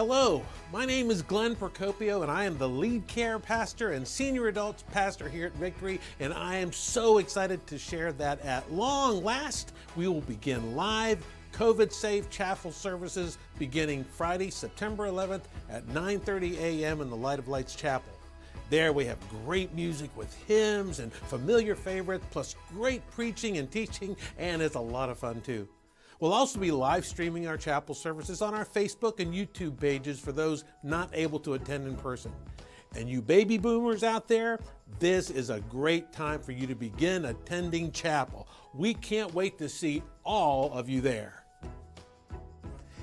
Hello, my name is Glenn Procopio and I am the lead care pastor and senior adults pastor here at Victory, and I am so excited to share that at long last we will begin live COVID-safe chapel services beginning Friday, September 11th at 9:30 a.m. in the Light of Lights Chapel. There we have great music with hymns and familiar favorites, plus great preaching and teaching, and it's a lot of fun too. We'll also be live streaming our chapel services on our Facebook and YouTube pages for those not able to attend in person. And you baby boomers out there, this is a great time for you to begin attending chapel. We can't wait to see all of you there.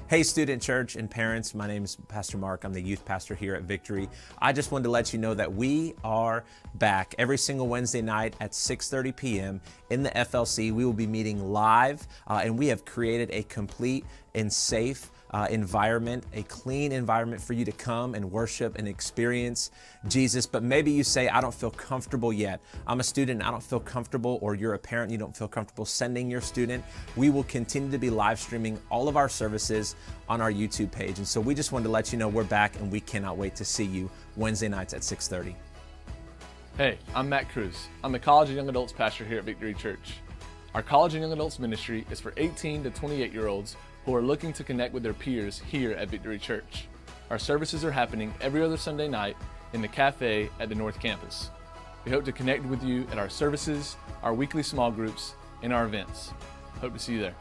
Hey student church and parents, my name is Pastor Mark. I'm the youth pastor here at Victory. I just wanted to let you know that we are back every single Wednesday night at 6:30 p.m. in the FLC. We will be meeting live and we have created a complete and safe environment, a clean environment for you to come and worship and experience Jesus. But maybe you say, I don't feel comfortable yet. I'm a student, I don't feel comfortable, or you're a parent, you don't feel comfortable sending your student. We will continue to be live streaming all of our services on our YouTube page. And so we just wanted to let you know we're back and we cannot wait to see you Wednesday nights at 6:30. Hey, I'm Matt Cruz. I'm the college and young adults pastor here at Victory Church. Our college and young adults ministry is for 18 to 28-year-olds who are looking to connect with their peers here at Victory Church. Our services are happening every other Sunday night in the cafe at the North Campus. We hope to connect with you at our services, our weekly small groups, and our events. Hope to see you there.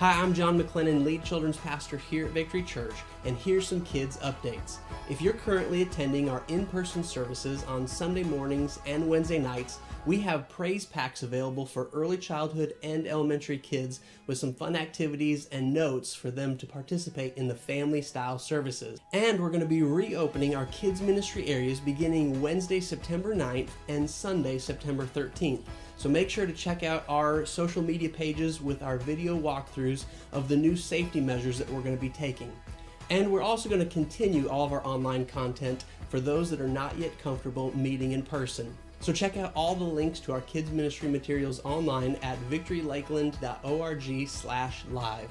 Hi, I'm John McLennan, lead children's pastor here at Victory Church, and here's some kids updates. If you're currently attending our in-person services on Sunday mornings and Wednesday nights, we have praise packs available for early childhood and elementary kids with some fun activities and notes for them to participate in the family-style services. And we're going to be reopening our kids ministry areas beginning Wednesday, September 9th and Sunday, September 13th. So make sure to check out our social media pages with our video walkthroughs of the new safety measures that we're going to be taking. And we're also going to continue all of our online content for those that are not yet comfortable meeting in person. So check out all the links to our kids ministry materials online at victorylakeland.org/live.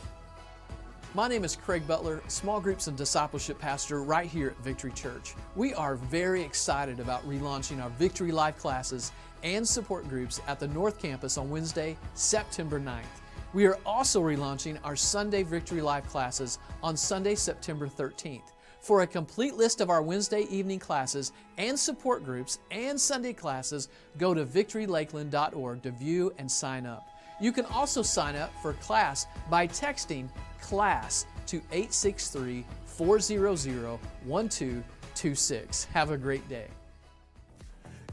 My name is Craig Butler, Small Groups and Discipleship Pastor right here at Victory Church. We are very excited about relaunching our Victory Life classes and support groups at the North Campus on Wednesday, September 9th. We are also relaunching our Sunday Victory Life classes on Sunday, September 13th. For a complete list of our Wednesday evening classes and support groups and Sunday classes, go to victorylakeland.org to view and sign up. You can also sign up for class by texting CLASS to 863-400-1226. Have a great day.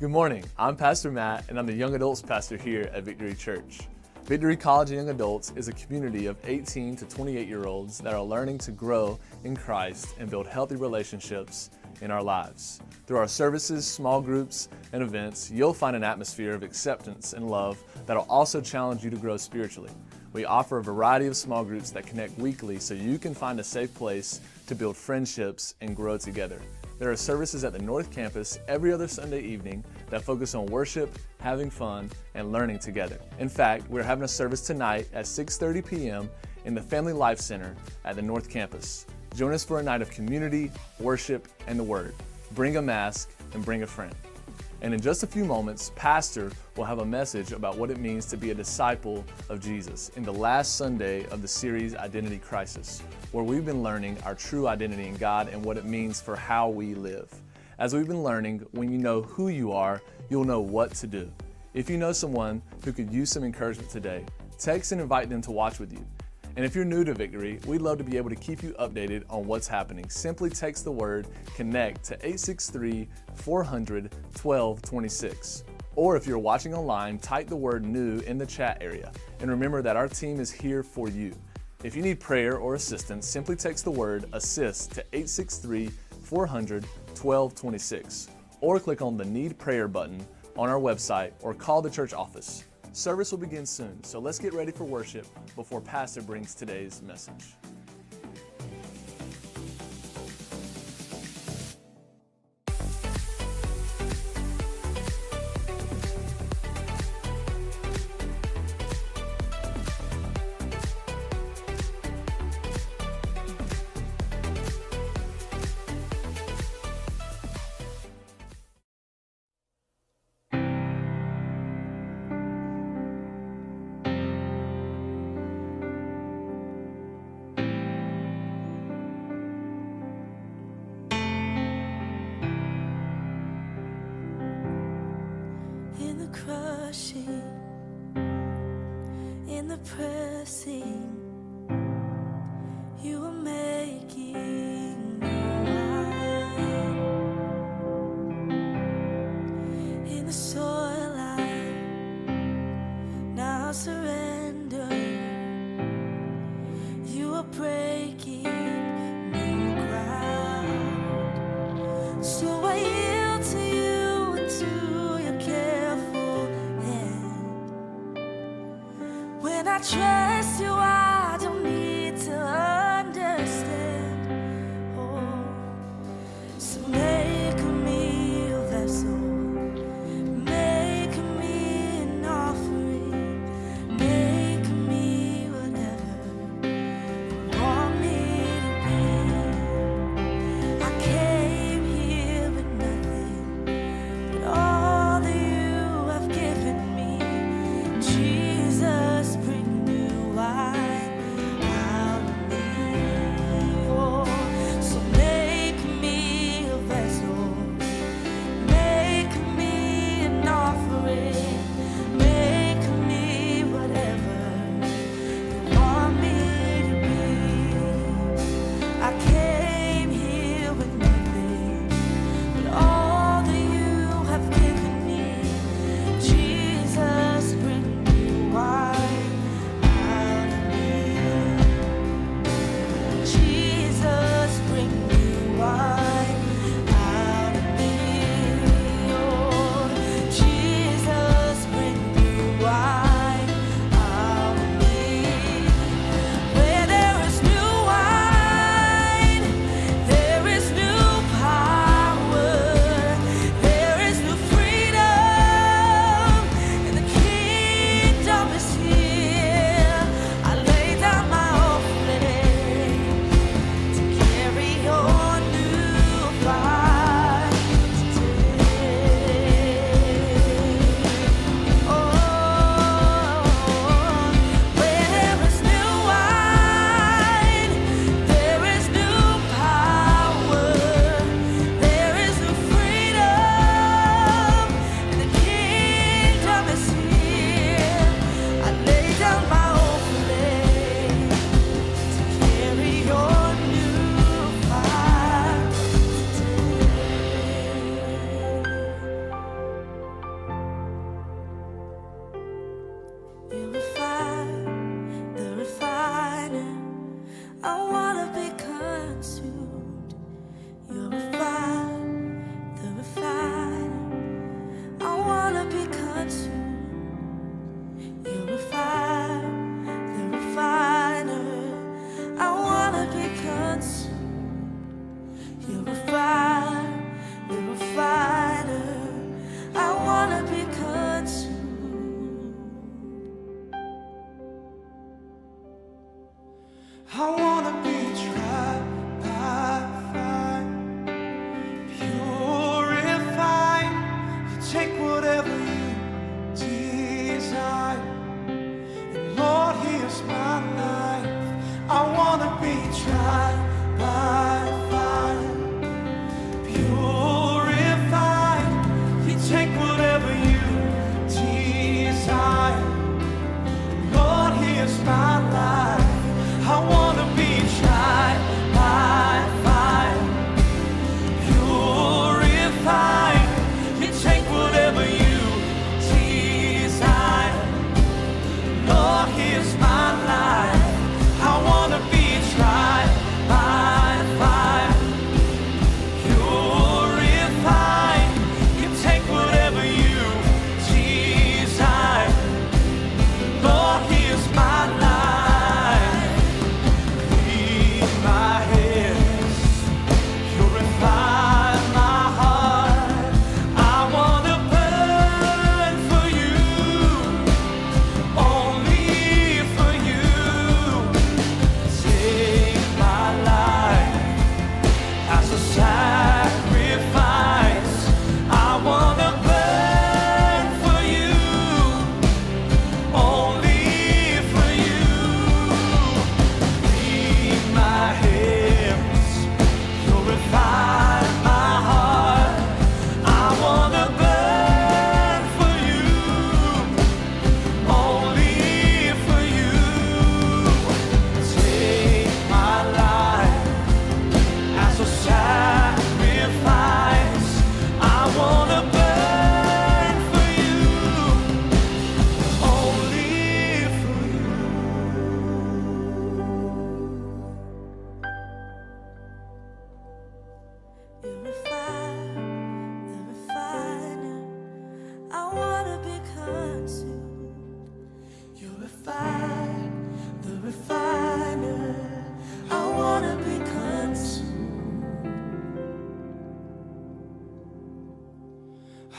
Good morning. I'm Pastor Matt, and I'm the young adults pastor here at Victory Church. Victory College and Young Adults is a community of 18 to 28-year-olds that are learning to grow in Christ and build healthy relationships in our lives. Through our services, small groups, and events, you'll find an atmosphere of acceptance and love that'll also challenge you to grow spiritually. We offer a variety of small groups that connect weekly so you can find a safe place to build friendships and grow together. There are services at the North Campus every other Sunday evening that focus on worship, having fun, and learning together. In fact, we're having a service tonight at 6:30 p.m. in the Family Life Center at the North Campus. Join us for a night of community, worship, and the Word. Bring a mask and bring a friend. And in just a few moments, Pastor will have a message about what it means to be a disciple of Jesus in the last Sunday of the series Identity Crisis, where we've been learning our true identity in God and what it means for how we live. As we've been learning, when you know who you are, you'll know what to do. If you know someone who could use some encouragement today, text and invite them to watch with you. And if you're new to Victory, we'd love to be able to keep you updated on what's happening. Simply text the word CONNECT to 863-400-1226. Or if you're watching online, type the word NEW in the chat area. And remember that our team is here for you. If you need prayer or assistance, simply text the word ASSIST to 863-400-1226. Or click on the Need Prayer button on our website or call the church office. Service will begin soon, so let's get ready for worship before Pastor brings today's message. crushing, in the pressing, you are making me wine. In the soil I now surrender, you are breaking new ground. So I yield to you and to your careful hand. When I trust you, I don't need to understand. Oh, so make me a vessel, make me an offering, make me whatever you want me to be. I came here with nothing but all that you have given me. Jesus, bring new wine.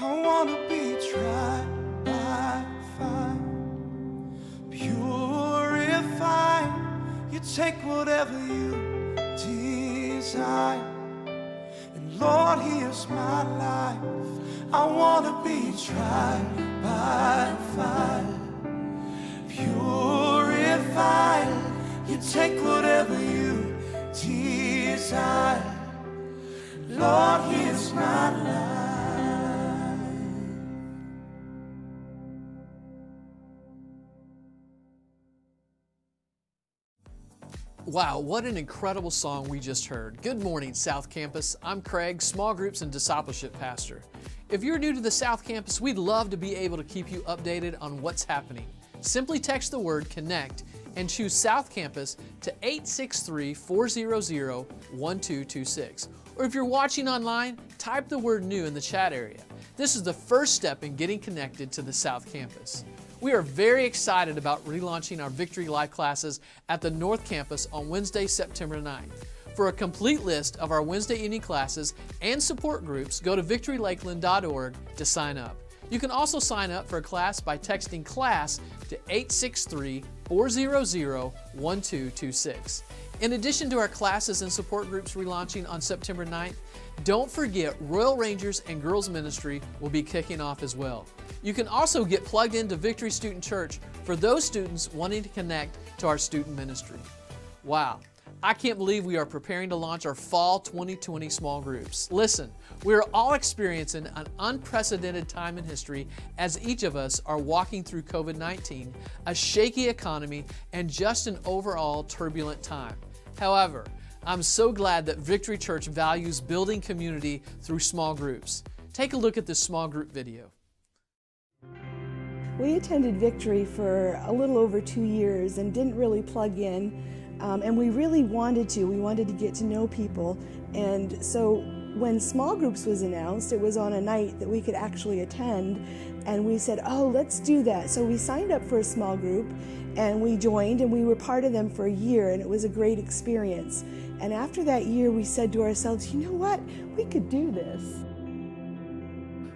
I wanna be tried by fire, purified. You take whatever you desire, and Lord, here's my life. I wanna be tried by fire, purified. You take whatever you desire, Lord, here's my life. Wow, what an incredible song we just heard. Good morning, South Campus. I'm Craig, Small Groups and Discipleship Pastor. If you're new to the South Campus, we'd love to be able to keep you updated on what's happening. Simply text the word CONNECT and choose South Campus to 863-400-1226. Or if you're watching online, type the word NEW in the chat area. This is the first step in getting connected to the South Campus. We are very excited about relaunching our Victory Life classes at the North Campus on Wednesday, September 9th. For a complete list of our Wednesday evening classes and support groups, go to victorylakeland.org to sign up. You can also sign up for a class by texting CLASS to 863-400-1226. In addition to our classes and support groups relaunching on September 9th, don't forget Royal Rangers and Girls Ministry will be kicking off as well. You can also get plugged into Victory Student Church for those students wanting to connect to our student ministry. Wow, I can't believe we are preparing to launch our Fall 2020 small groups. Listen, we are all experiencing an unprecedented time in history as each of us are walking through COVID-19, a shaky economy, and just an overall turbulent time. However, I'm so glad that Victory Church values building community through small groups. Take a look at this small group video. We attended Victory for a little over 2 years and didn't really plug in, and we really wanted to. We wanted to get to know people, and so when small groups was announced, it was on a night that we could actually attend, and we said, oh, let's do that. So we signed up for a small group, and we joined, and we were part of them for a year, and it was a great experience. And after that year, we said to ourselves, you know what, we could do this.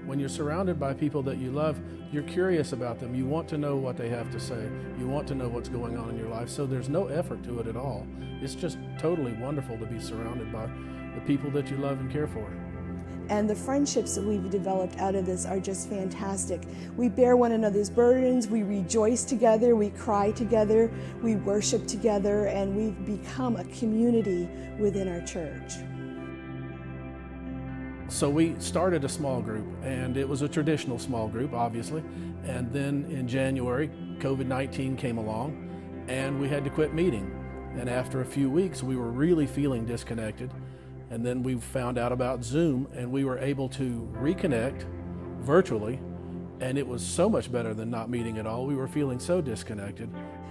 When you're surrounded by people that you love, you're curious about them. You want to know what they have to say. You want to know what's going on in your life. So there's no effort to it at all. It's just totally wonderful to be surrounded by the people that you love and care for. And the friendships that we've developed out of this are just fantastic. We bear one another's burdens, we rejoice together, we cry together, we worship together, and we've become a community within our church. So we started a small group, and it was a traditional small group, obviously. And then in January, COVID-19 came along, and we had to quit meeting. And after a few weeks, we were really feeling disconnected. And then we found out about Zoom, and we were able to reconnect virtually, and it was so much better than not meeting at all. We were feeling so disconnected.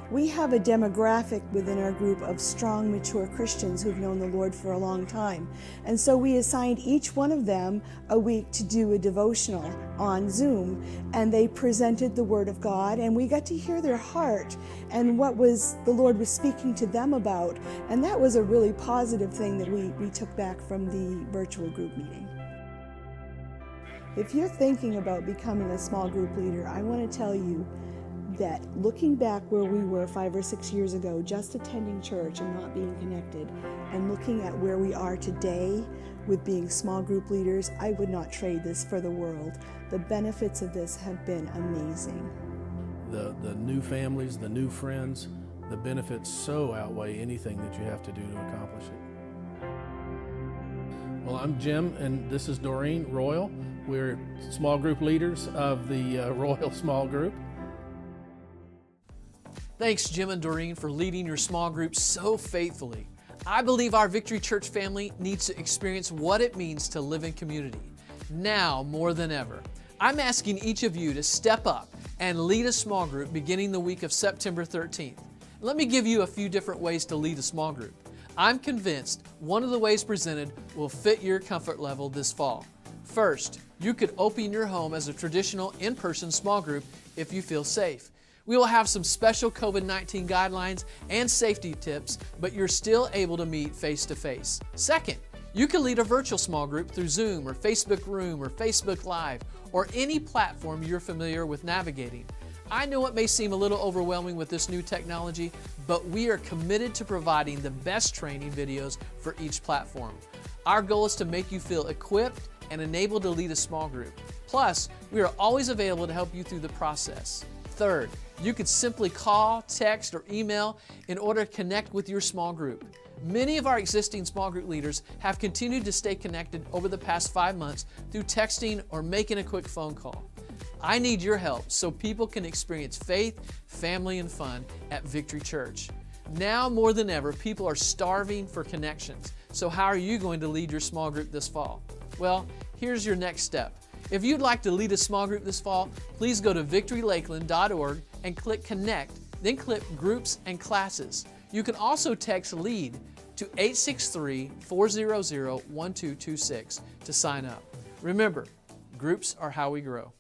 We have a demographic within our group of strong, mature Christians who've known the Lord for a long time. And so we assigned each one of them a week to do a devotional on Zoom. And they presented the Word of God, and we got to hear their heart and what the Lord was speaking to them about. And that was a really positive thing that we took back from the virtual group meeting. If you're thinking about becoming a small group leader, I want to tell you that looking back where we were 5 or 6 years ago, just attending church and not being connected, and looking at where we are today with being small group leaders, I would not trade this for the world. The benefits of this have been amazing. The new families, the new friends, the benefits so outweigh anything that you have to do to accomplish it. Well, I'm Jim, and this is Doreen Royal. We're small group leaders of the Royal Small Group. Thanks, Jim and Doreen, for leading your small group so faithfully. I believe our Victory Church family needs to experience what it means to live in community, now more than ever. I'm asking each of you to step up and lead a small group beginning the week of September 13th. Let me give you a few different ways to lead a small group. I'm convinced one of the ways presented will fit your comfort level this fall. First, you could open your home as a traditional in-person small group if you feel safe. We will have some special COVID-19 guidelines and safety tips, but you're still able to meet face-to-face. Second, You can lead a virtual small group through Zoom or Facebook Room or Facebook Live or any platform you're familiar with navigating. I know it may seem a little overwhelming with this new technology, but we are committed to providing the best training videos for each platform. Our goal is to make you feel equipped and enabled to lead a small group. Plus, we are always available to help you through the process. Third, you could simply call, text, or email in order to connect with your small group. Many of our existing small group leaders have continued to stay connected over the past 5 months through texting or making a quick phone call. I need your help so people can experience faith, family, and fun at Victory Church. Now more than ever, people are starving for connections. So how are you going to lead your small group this fall? Well, here's your next step. If you'd like to lead a small group this fall, please go to victorylakeland.org and click Connect, then click Groups and Classes. You can also text LEAD to 863-400-1226 to sign up. Remember, groups are how we grow.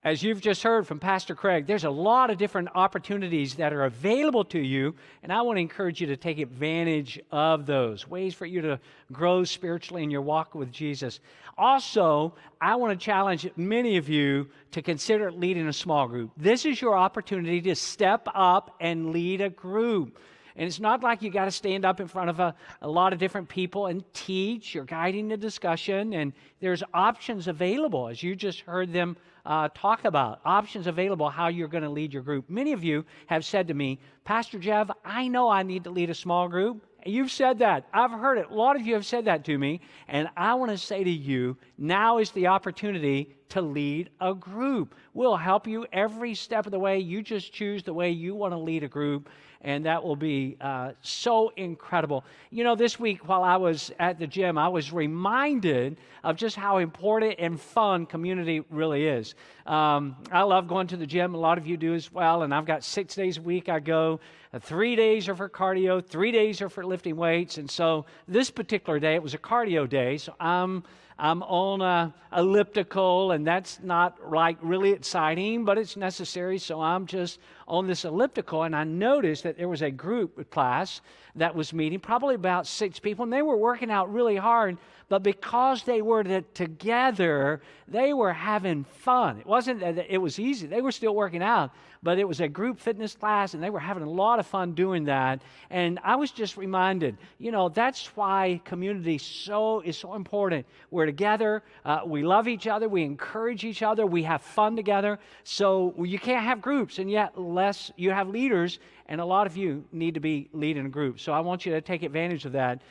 As you've just heard from Pastor Craig, there's a lot of different opportunities that are available to you, and I want to encourage you to take advantage of those, ways for you to grow spiritually in your walk with Jesus. Also, I want to challenge many of you to consider leading a small group. This is your opportunity to step up and lead a group. And it's not like you got to stand up in front of a lot of different people and teach. You're guiding the discussion, and there's options available, as you just heard them talk about. Options available how you're going to lead your group. Many of you have said to me, Pastor Jeff, I know I need to lead a small group. You've said that. I've heard it. A lot of you have said that to me. And I want to say to you, now is the opportunity to lead a group. We'll help you every step of the way. You just choose the way you want to lead a group. And that will be so incredible. You know, this week while I was at the gym, I was reminded of just how important and fun community really is. I love going to the gym. A lot of you do as well. And I've got 6 days a week I go. 3 days are for cardio. 3 days are for lifting weights. And so this particular day, it was a cardio day. So I'm on a elliptical, and that's not like really exciting, but it's necessary. So I'm just on this elliptical, and I noticed that there was a group class that was meeting, probably about 6 people, and they were working out really hard. But because they were together, they were having fun. It wasn't that it was easy. They were still working out, but it was a group fitness class, and they were having a lot of fun doing that. And I was just reminded, you know, that's why community is so important. We're together. We love each other. We encourage each other. We have fun together. So you can't have groups, and yet unless you have leaders, and a lot of you need to be leading a group. So I want you to take advantage of that.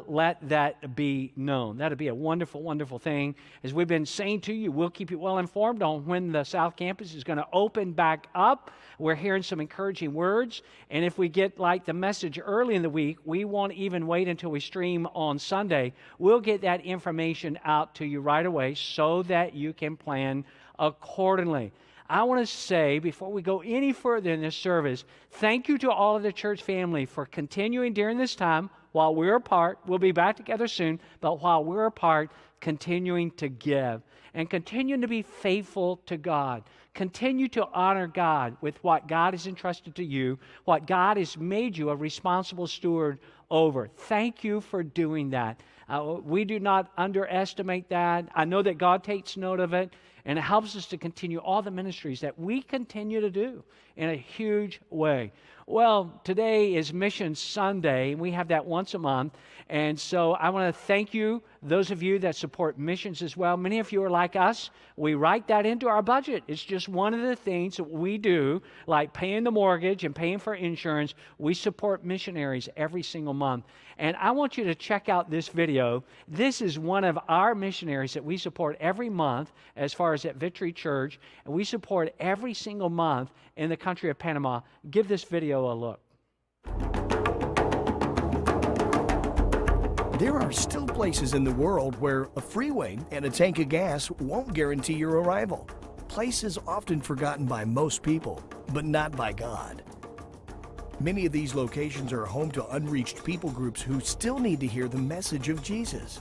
Let that be known. That'll be a wonderful, wonderful thing. As we've been saying to you, we'll keep you well informed on when the South Campus is going to open back up. We're hearing some encouraging words. And if we get like the message early in the week, we won't even wait until we stream on Sunday. We'll get that information out to you right away so that you can plan accordingly. I want to say, before we go any further in this service, thank you to all of the church family for continuing during this time while we're apart. We'll be back together soon, but while we're apart, continuing to give and continuing to be faithful to God. Continue to honor God with what God has entrusted to you, what God has made you a responsible steward over. Thank you for doing that. We do not underestimate that. I know that God takes note of it. And it helps us to continue all the ministries that we continue to do in a huge way. Well, today is Mission Sunday. We have that once a month. And so I want to thank you, those of you that support missions as well. Many of you are like us. We write that into our budget. It's just one of the things that we do, like paying the mortgage and paying for insurance. We support missionaries every single month. And I want you to check out this video. This is one of our missionaries that we support every month as far as at Victory Church. And we support every single month in the country of Panama. Give this video a look. There are still places in the world where a freeway and a tank of gas won't guarantee your arrival. Places often forgotten by most people, but not by God. Many of these locations are home to unreached people groups who still need to hear the message of Jesus.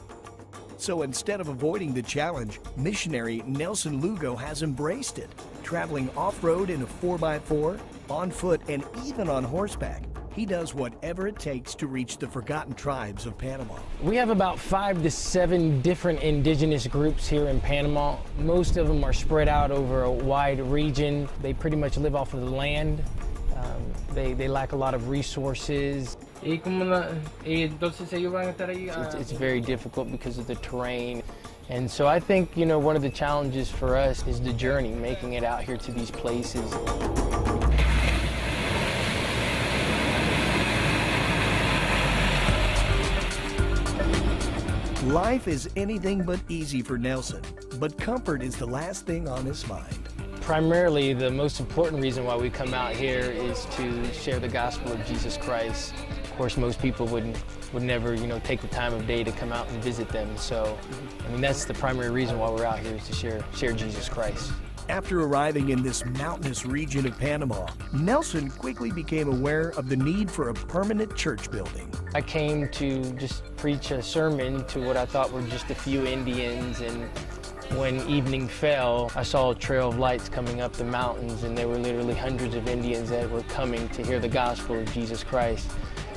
So instead of avoiding the challenge, missionary Nelson Lugo has embraced it, traveling off-road in a 4x4, on foot, and even on horseback. He does whatever it takes to reach the forgotten tribes of Panama. We have about 5 to 7 different indigenous groups here in Panama. Most of them are spread out over a wide region. They pretty much live off of the land. They lack a lot of resources. It's very difficult because of the terrain. And so I think, one of the challenges for us is the journey, making it out here to these places. Life is anything but easy for Nelson, but comfort is the last thing on his mind. Primarily, the most important reason why we come out here is to share the gospel of Jesus Christ. Of course, most people would never, take the time of day to come out and visit them. So, that's the primary reason why we're out here, is to share Jesus Christ. After arriving in this mountainous region of Panama, Nelson quickly became aware of the need for a permanent church building. I came to just preach a sermon to what I thought were just a few Indians, and when evening fell, I saw a trail of lights coming up the mountains, and there were literally hundreds of Indians that were coming to hear the gospel of Jesus Christ.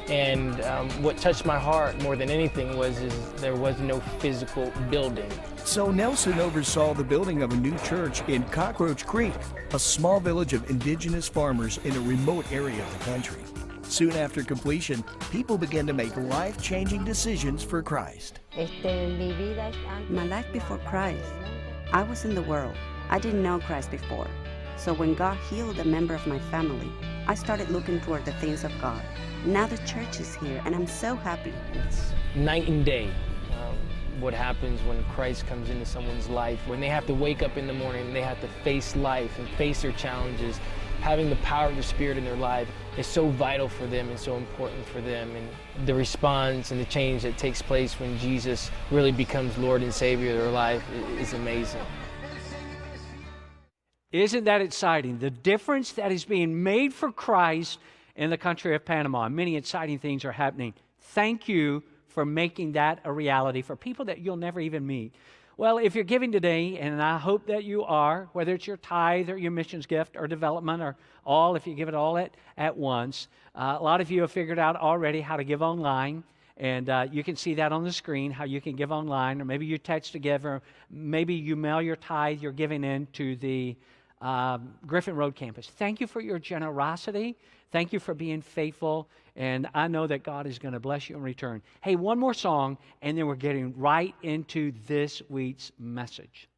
And what touched my heart more than anything was there was no physical building. So Nelson oversaw the building of a new church in Cockroach Creek, a small village of indigenous farmers in a remote area of the country. Soon after completion, people began to make life-changing decisions for Christ. My life before Christ, I was in the world. I didn't know Christ before. So when God healed a member of my family, I started looking toward the things of God. Now the church is here, and I'm so happy. It's night and day. What happens when Christ comes into someone's life, when they have to wake up in the morning and they have to face life and face their challenges. Having the power of the Spirit in their life is so vital for them and so important for them. And the response and the change that takes place when Jesus really becomes Lord and Savior of their life is amazing. Isn't that exciting? The difference that is being made for Christ in the country of Panama. Many exciting things are happening. Thank you for making that a reality for people that you'll never even meet. Well, if you're giving today, and I hope that you are, whether it's your tithe or your missions gift or development or all, if you give it all at once, a lot of you have figured out already how to give online. And you can see that on the screen, how you can give online, or maybe you text to give, or maybe you mail your tithe you're giving in to the Griffin Road campus. Thank you for your generosity. Thank you for being faithful. And I know that God is going to bless you in return. Hey, one more song, and then we're getting right into this week's message.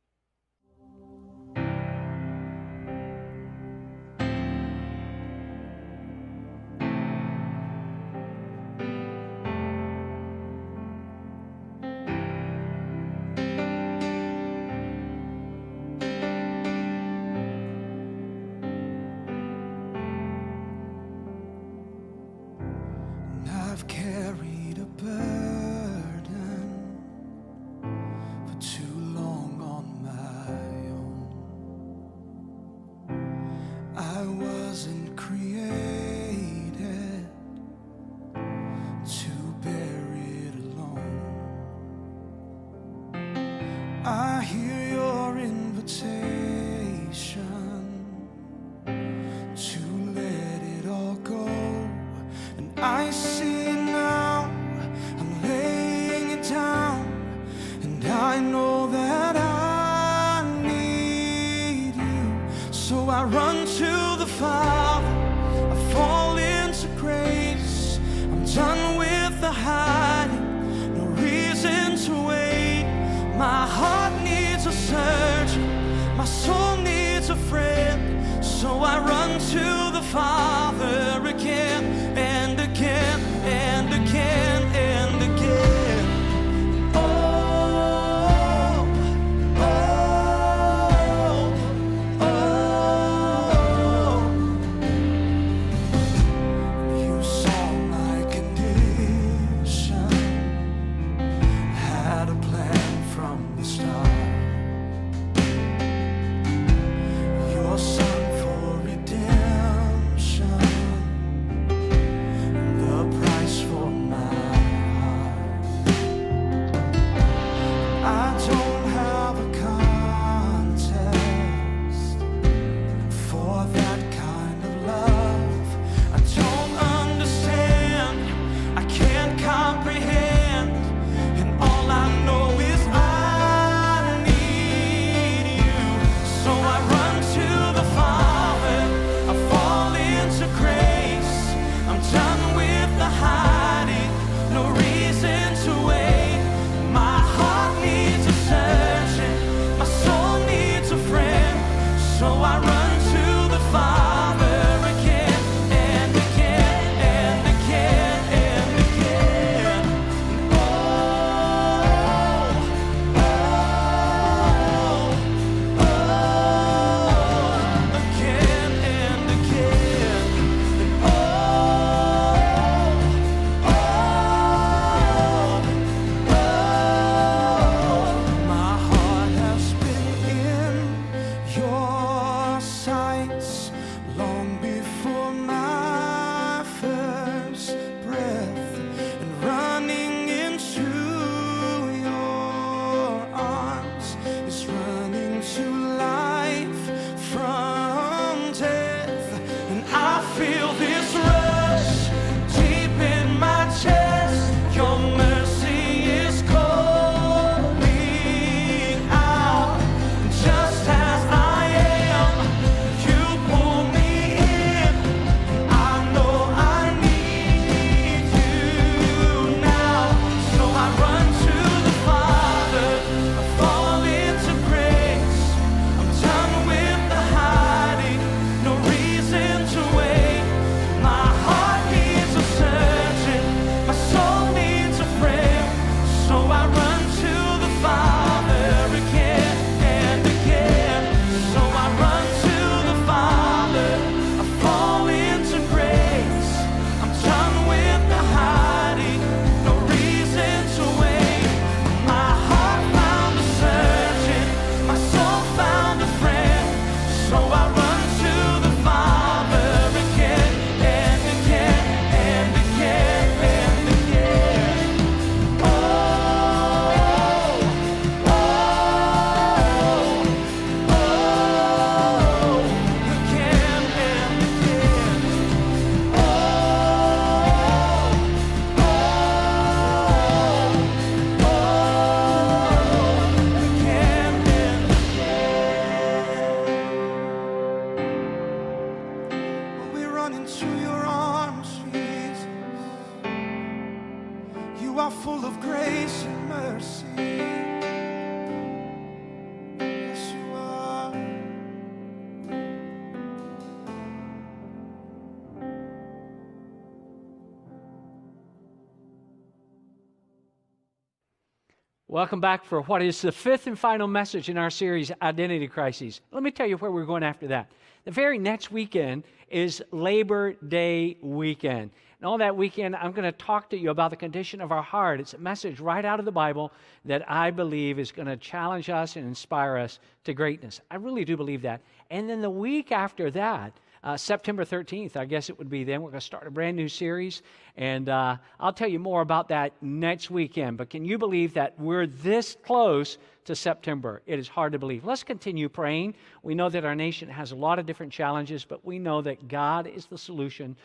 I've carried a burden for too long on my own. I wasn't created to bear it alone. I hear your invitation to let it all go, and I see I know that I need you, so I run to the Father, I fall into grace. I'm done with the hiding, no reason to wait. My heart needs a surgeon, my soul needs a friend, so I run to the Father again and again and again and again. Your son for redemption. Full of grace and mercy. Yes, you are. Welcome back for what is the fifth and final message in our series, Identity Crises. Let me tell you where we're going after that. The very next weekend is Labor Day weekend. And all that weekend, I'm going to talk to you about the condition of our heart. It's a message right out of the Bible that I believe is going to challenge us and inspire us to greatness. I really do believe that. And then the week after that, September 13th, I guess it would be then, we're going to start a brand new series. And I'll tell you more about that next weekend. But can you believe that we're this close to September? It is hard to believe. Let's continue praying. We know that our nation has a lot of different challenges, but we know that God is the solution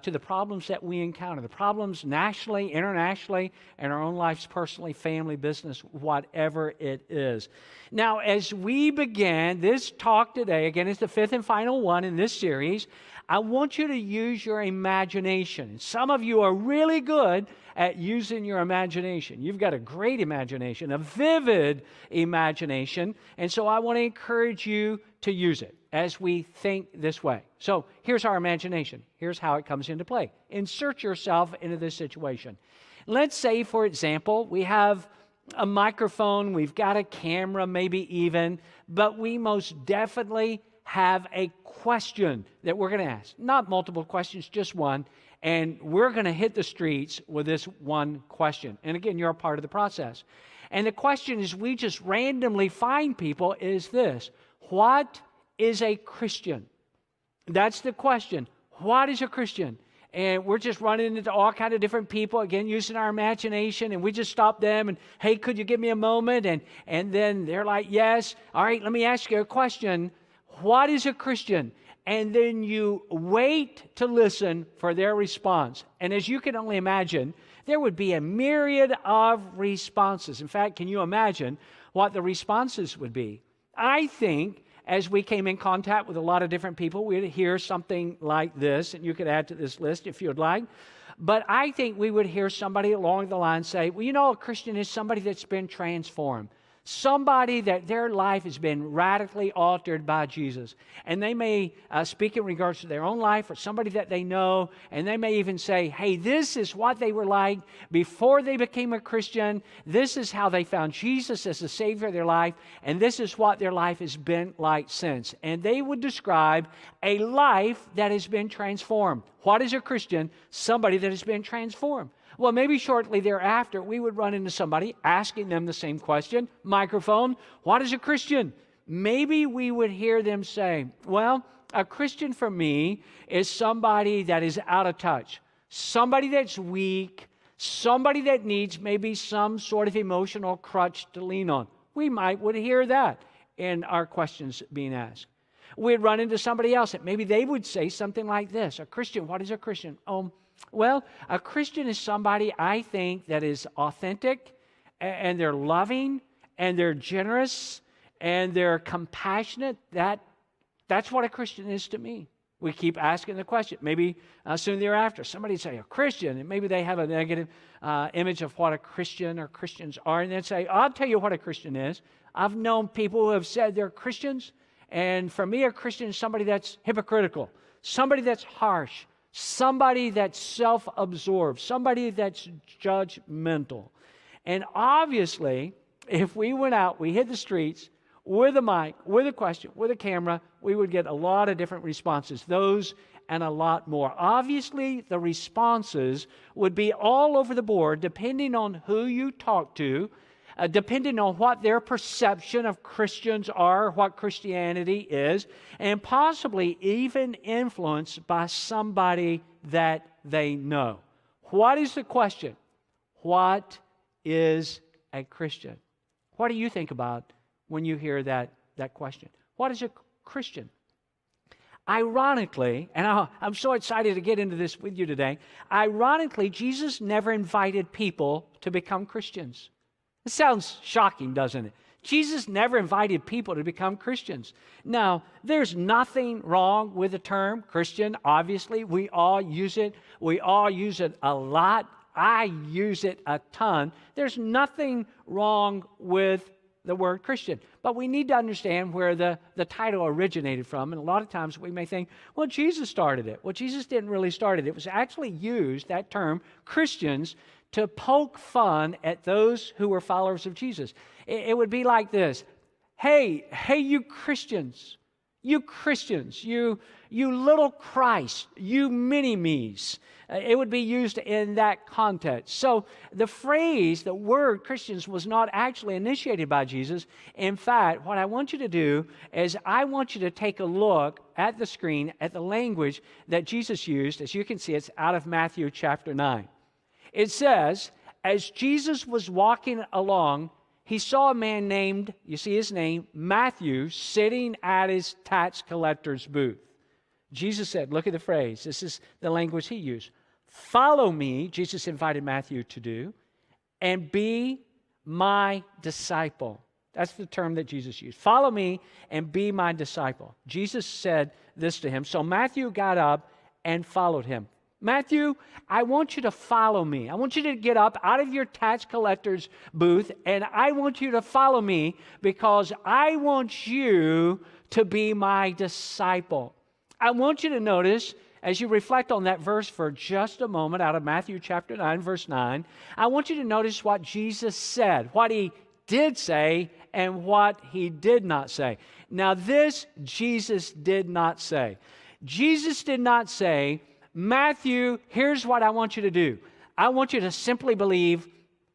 to the problems that we encounter, the problems nationally, internationally, and our own lives personally, family, business, whatever it is. Now, as we begin this talk today, again, it's the fifth and final one in this series, I want you to use your imagination. Some of you are really good at using your imagination. You've got a great imagination, a vivid imagination, and so I want to encourage you to use it as we think this way. So here's our imagination. Here's how it comes into play. Insert yourself into this situation. Let's say, for example, we have a microphone, we've got a camera, maybe even, but we most definitely have a question that we're going to ask. Not multiple questions, just one. And we're going to hit the streets with this one question. And again, you're a part of the process. And the question is, we just randomly find people, is this: what is a Christian? That's the question. What is a Christian? And we're just running into all kinds of different people, again, using our imagination, and we just stop them and, hey, could you give me a moment? And then they're like, yes. All right, let me ask you a question. What is a Christian? And then you wait to listen for their response. And as you can only imagine, there would be a myriad of responses. In fact, can you imagine what the responses would be? I think as we came in contact with a lot of different people, we'd hear something like this, and you could add to this list if you'd like. But I think we would hear somebody along the line say, well, you know, a Christian is somebody that's been transformed. Somebody that their life has been radically altered by Jesus. And they may speak in regards to their own life or somebody that they know, and they may even say, hey, this is what they were like before they became a Christian. This is how they found Jesus as the Savior of their life, and this is what their life has been like since. And they would describe a life that has been transformed. What is a Christian? Somebody that has been transformed. Well, maybe shortly thereafter, we would run into somebody asking them the same question. Microphone, what is a Christian? Maybe we would hear them say, well, a Christian for me is somebody that is out of touch, somebody that's weak, somebody that needs maybe some sort of emotional crutch to lean on. We would hear that in our questions being asked. We'd run into somebody else that maybe they would say something like this. A Christian, what is a Christian? Well, a Christian is somebody, I think, that is authentic, and they're loving, and they're generous, and they're compassionate. That's what a Christian is to me. We keep asking the question. Maybe soon thereafter, somebody would say, a Christian, and maybe they have a negative image of what a Christian or Christians are, and then say, I'll tell you what a Christian is. I've known people who have said they're Christians, and for me, a Christian is somebody that's hypocritical, somebody that's harsh, somebody that's self-absorbed, somebody that's judgmental. And obviously, if we went out, we hit the streets with a mic, with a question, with a camera, we would get a lot of different responses, those and a lot more. Obviously, the responses would be all over the board, depending on who you talk to, depending on what their perception of Christians are, what Christianity is, and possibly even influenced by somebody that they know. What is the question? What is a Christian? What do you think about when you hear that question. What is a Christian? Ironically, and I'm so excited to get into this with you today, ironically, Jesus never invited people to become Christians. It sounds shocking, doesn't it? Jesus never invited people to become Christians. Now, there's nothing wrong with the term Christian. Obviously, we all use it. We all use it a lot. I use it a ton. There's nothing wrong with the word Christian. But we need to understand where the title originated from. And a lot of times we may think, well, Jesus started it. Well, Jesus didn't really start it. It was actually used, that term, Christians, to poke fun at those who were followers of Jesus. It would be like this. Hey, you Christians, you little Christ, you mini-me's. It would be used in that context. So the phrase, the word Christians, was not actually initiated by Jesus. In fact, what I want you to do is I want you to take a look at the screen at the language that Jesus used. As you can see, it's out of Matthew chapter 9. It says, as Jesus was walking along, he saw a man named, you see his name, Matthew, sitting at his tax collector's booth. Jesus said, look at the phrase. This is the language he used. Follow me, Jesus invited Matthew to do, and be my disciple. That's the term that Jesus used. Follow me and be my disciple. Jesus said this to him. So Matthew got up and followed him. Matthew, I want you to follow me. I want you to get up out of your tax collector's booth, and I want you to follow me because I want you to be my disciple. I want you to notice, as you reflect on that verse for just a moment out of Matthew chapter 9, verse 9, I want you to notice what Jesus said, what he did say, and what he did not say. Now, this Jesus did not say. Jesus did not say, Matthew, here's what I want you to do. I want you to simply believe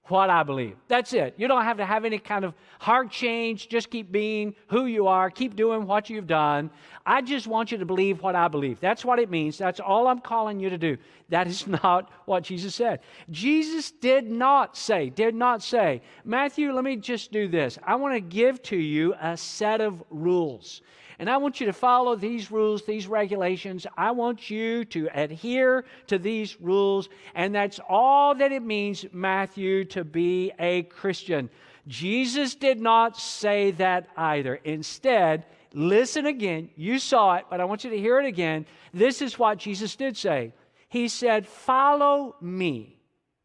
what I believe. That's it. You don't have to have any kind of heart change. Just keep being who you are. Keep doing what you've done. I just want you to believe what I believe. That's what it means. That's all I'm calling you to do. That is not what Jesus said. Jesus did not say, Matthew, let me just do this. I want to give to you a set of rules. And I want you to follow these rules, these regulations. I want you to adhere to these rules. And that's all that it means, Matthew, to be a Christian. Jesus did not say that either. Instead, listen again. You saw it, but I want you to hear it again. This is what Jesus did say. He said, follow me.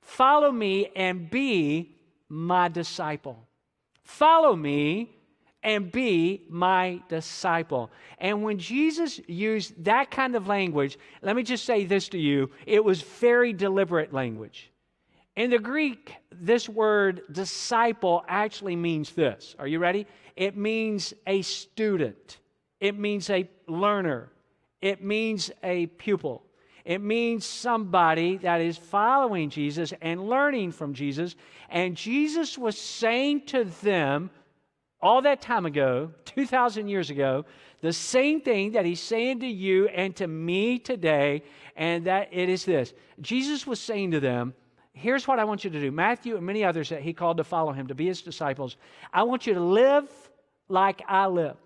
Follow me and be my disciple. Follow me and be my disciple. And when Jesus used that kind of language, let me just say this to you, it was very deliberate language. In the Greek, this word disciple actually means this. Are you ready? It means a student. It means a learner. It means a pupil. It means somebody that is following Jesus and learning from Jesus. And Jesus was saying to them, all that time ago, 2,000 years ago, the same thing that he's saying to you and to me today, and that it is this. Jesus was saying to them, here's what I want you to do. Matthew and many others that he called to follow him, to be his disciples. I want you to live like I live.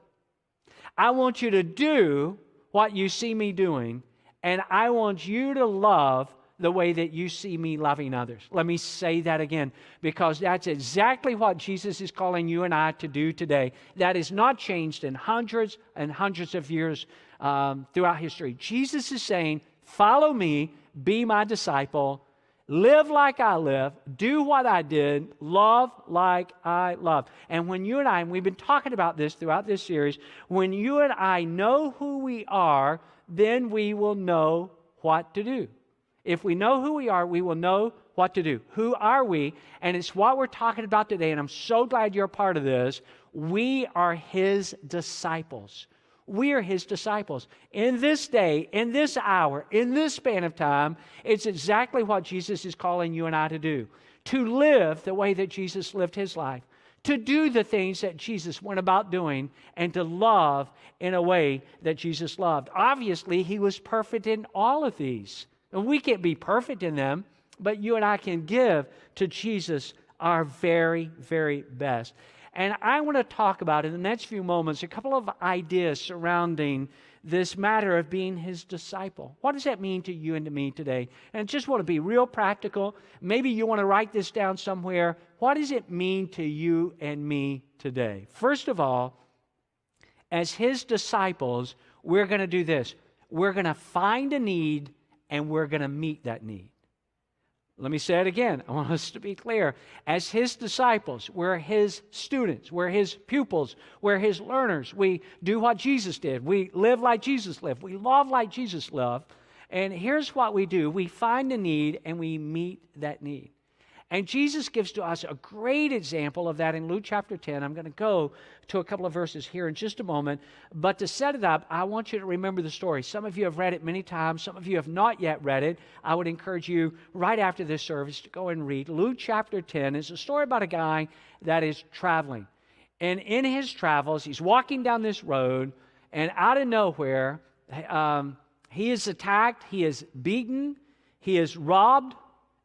I want you to do what you see me doing, and I want you to love the way that you see me loving others. Let me say that again, because that's exactly what Jesus is calling you and I to do today. That is not changed in hundreds and hundreds of years throughout history. Jesus is saying, follow me, be my disciple, live like I live, do what I did, love like I love. And when you and I, and we've been talking about this throughout this series, when you and I know who we are, then we will know what to do. If we know who we are, we will know what to do. Who are we? And it's what we're talking about today, and I'm so glad you're a part of this. We are His disciples. We are His disciples. In this day, in this hour, in this span of time, it's exactly what Jesus is calling you and I to do. To live the way that Jesus lived His life. To do the things that Jesus went about doing, and to love in a way that Jesus loved. Obviously, He was perfect in all of these. And we can't be perfect in them, but you and I can give to Jesus our very, very best. And I want to talk about in the next few moments a couple of ideas surrounding this matter of being his disciple. What does that mean to you and to me today? And I just want to be real practical. Maybe you want to write this down somewhere. What does it mean to you and me today? First of all, as his disciples, we're going to do this. We're going to find a need and we're going to meet that need. Let me say it again. I want us to be clear. As his disciples, we're his students, we're his pupils, we're his learners. We do what Jesus did. We live like Jesus lived. We love like Jesus loved. And here's what we do. We find a need and we meet that need. And Jesus gives to us a great example of that in Luke chapter 10. I'm going to go to a couple of verses here in just a moment. But to set it up, I want you to remember the story. Some of you have read it many times. Some of you have not yet read it. I would encourage you right after this service to go and read. Luke chapter 10 is a story about a guy that is traveling. And in his travels, he's walking down this road, and out of nowhere, he is attacked, he is beaten, he is robbed,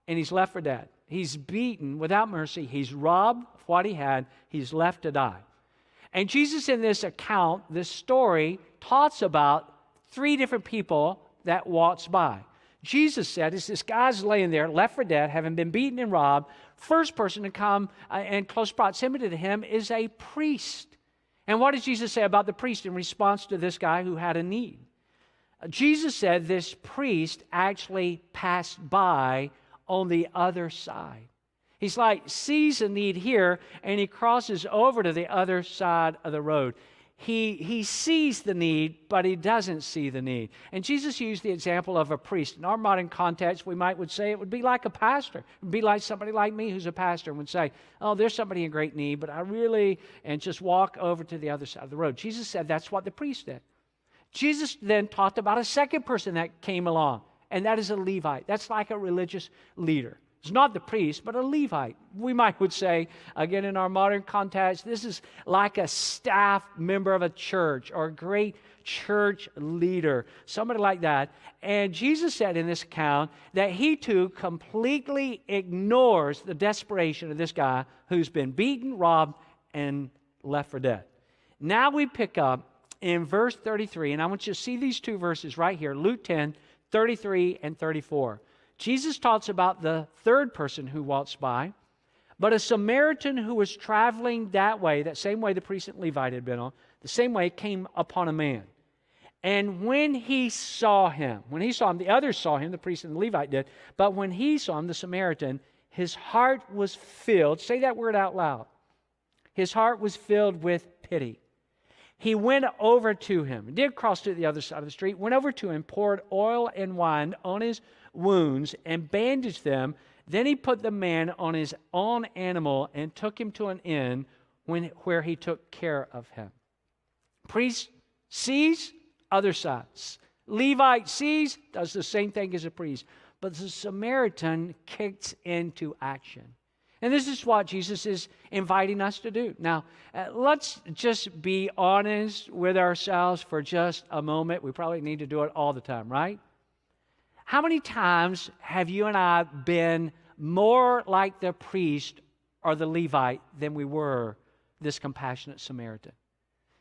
and he's left for dead. He's beaten without mercy. He's robbed of what he had. He's left to die. And Jesus in this account, this story, talks about three different people that walks by. Jesus said, as this guy's laying there, left for dead, having been beaten and robbed, first person to come in close proximity to him is a priest. And what does Jesus say about the priest in response to this guy who had a need? Jesus said this priest actually passed by on the other side. He's like, sees a need here, and he crosses over to the other side of the road. He sees the need, but he doesn't see the need. And Jesus used the example of a priest. In our modern context, would say it would be like a pastor. It would be like somebody like me who's a pastor and would say, oh, there's somebody in great need, but and just walk over to the other side of the road. Jesus said that's what the priest did. Jesus then talked about a second person that came along, and that is a Levite. That's like a religious leader. It's not the priest, but a Levite. We would say, again, in our modern context, this is like a staff member of a church or a great church leader, somebody like that. And Jesus said in this account that he too completely ignores the desperation of this guy who's been beaten, robbed, and left for dead. Now we pick up in verse 33, and I want you to see these two verses right here, Luke 10, 33 and 34. Jesus talks about the third person who walks by, but a Samaritan who was traveling that way, that same way the priest and Levite had been on, the same way came upon a man. And when he saw him, the others saw him, the priest and the Levite did, but when he saw him, the Samaritan, his heart was filled, say that word out loud, his heart was filled with pity. He went over to him, did cross to the other side of the street, went over to him, poured oil and wine on his wounds and bandaged them. Then he put the man on his own animal and took him to an inn where he took care of him. Priest sees, other sides. Levite sees, does the same thing as a priest. But the Samaritan kicks into action. And this is what Jesus is inviting us to do. Now, let's just be honest with ourselves for just a moment. We probably need to do it all the time, right? How many times have you and I been more like the priest or the Levite than we were this compassionate Samaritan?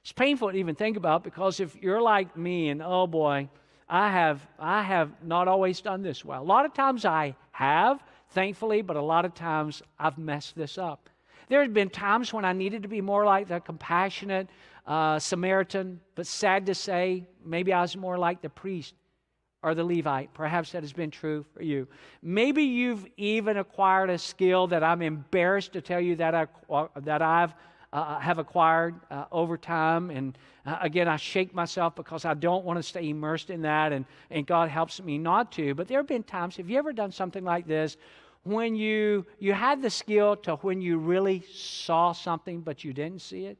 It's painful to even think about, because if you're like me, and oh boy, I have not always done this well. A lot of times I have, thankfully, but a lot of times I've messed this up. There have been times when I needed to be more like the compassionate Samaritan, but sad to say, maybe I was more like the priest or the Levite. Perhaps that has been true for you. Maybe you've even acquired a skill that I'm embarrassed to tell you that I've have acquired over time. And again, I shake myself because I don't want to stay immersed in that, and God helps me not to. But there have been times, have you ever done something like this, when you had the skill to when you really saw something but you didn't see it?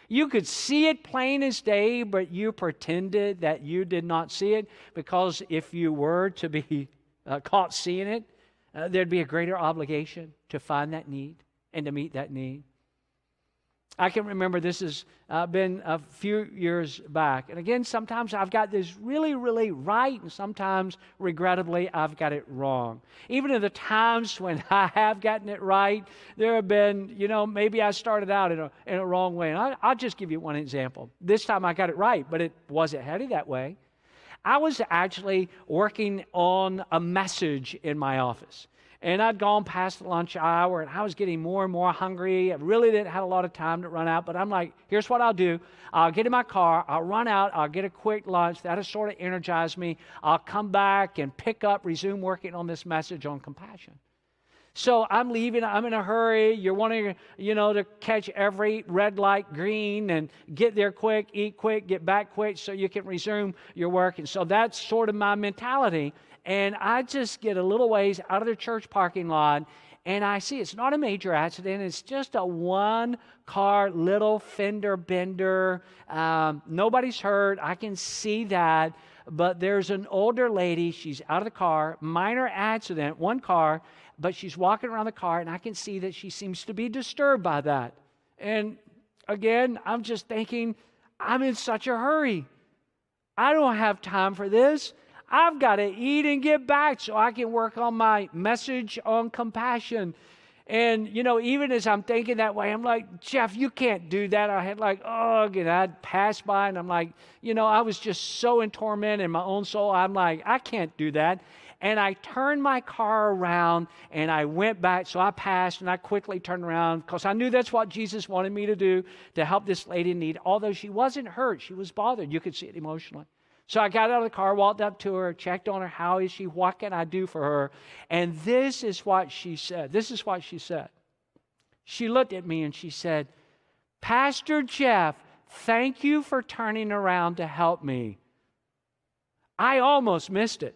You could see it plain as day, but you pretended that you did not see it, because if you were to be caught seeing it, there'd be a greater obligation to find that need and to meet that need. I can remember this has been a few years back. And again, sometimes I've got this really, really right, and sometimes, regrettably, I've got it wrong. Even in the times when I have gotten it right, there have been, maybe I started out in a wrong way. And I'll just give you one example. This time I got it right, but it wasn't headed that way. I was actually working on a message in my office. And I'd gone past the lunch hour, and I was getting more and more hungry. I really didn't have a lot of time to run out, but I'm like, here's what I'll do. I'll get in my car, I'll run out, I'll get a quick lunch. That'll sort of energize me. I'll come back and resume working on this message on compassion. So I'm leaving, I'm in a hurry. You're wanting, to catch every red light green and get there quick, eat quick, get back quick so you can resume your work. And so that's sort of my mentality. And I just get a little ways out of the church parking lot, and I see it's not a major accident. It's just a one-car little fender bender. Nobody's hurt. I can see that. But there's an older lady. She's out of the car. Minor accident, one car. But she's walking around the car, and I can see that she seems to be disturbed by that. And again, I'm just thinking, I'm in such a hurry. I don't have time for this. I've got to eat and get back so I can work on my message on compassion. And, even as I'm thinking that way, I'm like, Jeff, you can't do that. I had and I'd pass by, and I'm like, I was just so in torment in my own soul. I'm like, I can't do that. And I turned my car around, and I went back. So I passed, and I quickly turned around because I knew that's what Jesus wanted me to do, to help this lady in need. Although she wasn't hurt, she was bothered. You could see it emotionally. So I got out of the car, walked up to her, checked on her. How is she? What can I do for her? And this is what she said. She looked at me and she said, Pastor Jeff, thank you for turning around to help me. I almost missed it.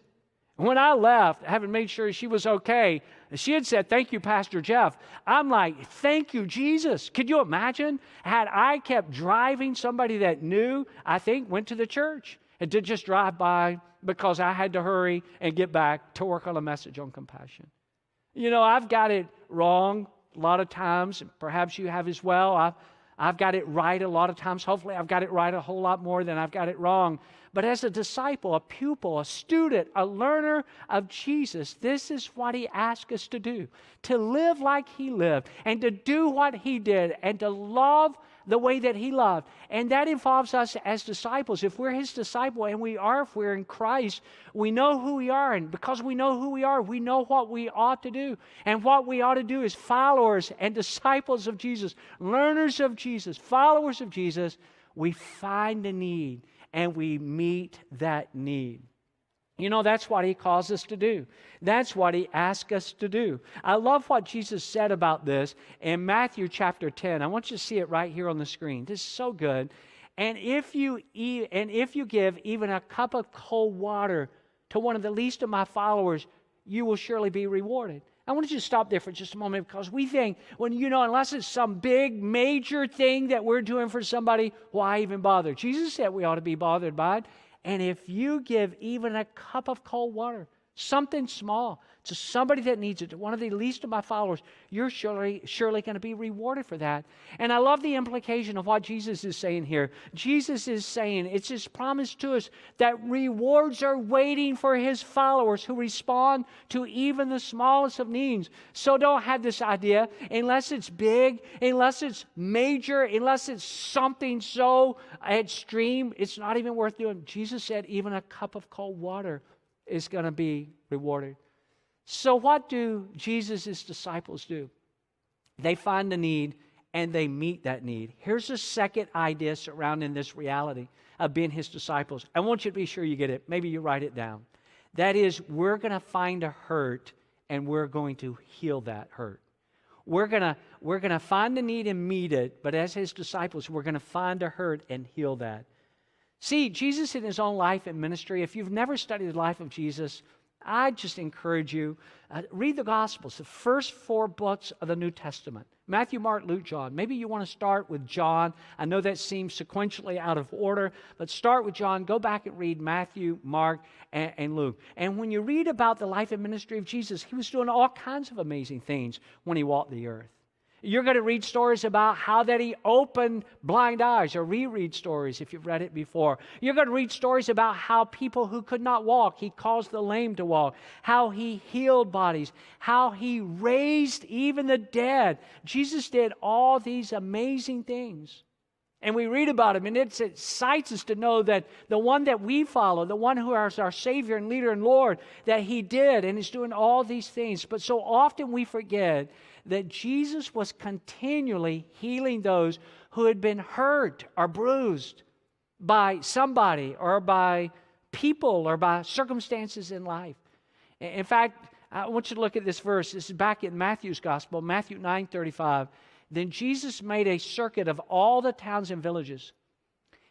When I left, having made sure she was okay, she had said, thank you, Pastor Jeff. I'm like, thank you, Jesus. Could you imagine? Had I kept driving, somebody that knew, I think, went to the church and did just drive by because I had to hurry and get back to work on a message on compassion. I've got it wrong a lot of times. Perhaps you have as well. I've got it right a lot of times. Hopefully, I've got it right a whole lot more than I've got it wrong. But as a disciple, a pupil, a student, a learner of Jesus, this is what He asks us to do. To live like He lived, and to do what He did, and to love the way that He loved. And that involves us as disciples. If we're His disciple, and if we're in Christ, we know who we are. And because we know who we are, we know what we ought to do. And what we ought to do is followers and disciples of Jesus, learners of Jesus, followers of Jesus. We find a need, and we meet that need. That's what He calls us to do. That's what He asks us to do. I love what Jesus said about this in Matthew chapter 10. I want you to see it right here on the screen. This is so good. And if you give even a cup of cold water to one of the least of my followers, you will surely be rewarded. I want you to stop there for just a moment, because we think, unless it's some big, major thing that we're doing for somebody, why even bother? Jesus said we ought to be bothered by it. And if you give even a cup of cold water, something small, to somebody that needs it, to one of the least of my followers, you're surely going to be rewarded for that. And I love the implication of what Jesus is saying here. Jesus is saying, it's His promise to us that rewards are waiting for His followers who respond to even the smallest of needs. So don't have this idea, unless it's big, unless it's major, unless it's something so extreme, it's not even worth doing. Jesus said even a cup of cold water is going to be rewarded. So what do Jesus' disciples do? They find the need, and they meet that need. Here's a second idea surrounding this reality of being His disciples. I want you to be sure you get it. Maybe you write it down. That is, we're going to find a hurt, and we're going to heal that hurt. We're going to find the need and meet it, but as His disciples, we're going to find a hurt and heal that. See, Jesus in His own life and ministry, if you've never studied the life of Jesus, I just encourage you, read the Gospels, the first 4 books of the New Testament. Matthew, Mark, Luke, John. Maybe you want to start with John. I know that seems sequentially out of order, but start with John. Go back and read Matthew, Mark, and Luke. And when you read about the life and ministry of Jesus, He was doing all kinds of amazing things when He walked the earth. You're going to read stories about how that he opened blind eyes, or reread stories if you've read it before. You're going to read stories about how people who could not walk, he caused the lame to walk, how he healed bodies, how he raised even the dead. Jesus did all these amazing things. And we read about him, and it excites us to know that the one that we follow, the one who is our Savior and leader and Lord, that he did and is doing all these things. But so often we forget that Jesus was continually healing those who had been hurt or bruised by somebody or by people or by circumstances in life. In fact, I want you to look at this verse. This is back in Matthew's Gospel, Matthew 9:35. Then Jesus made a circuit of all the towns and villages.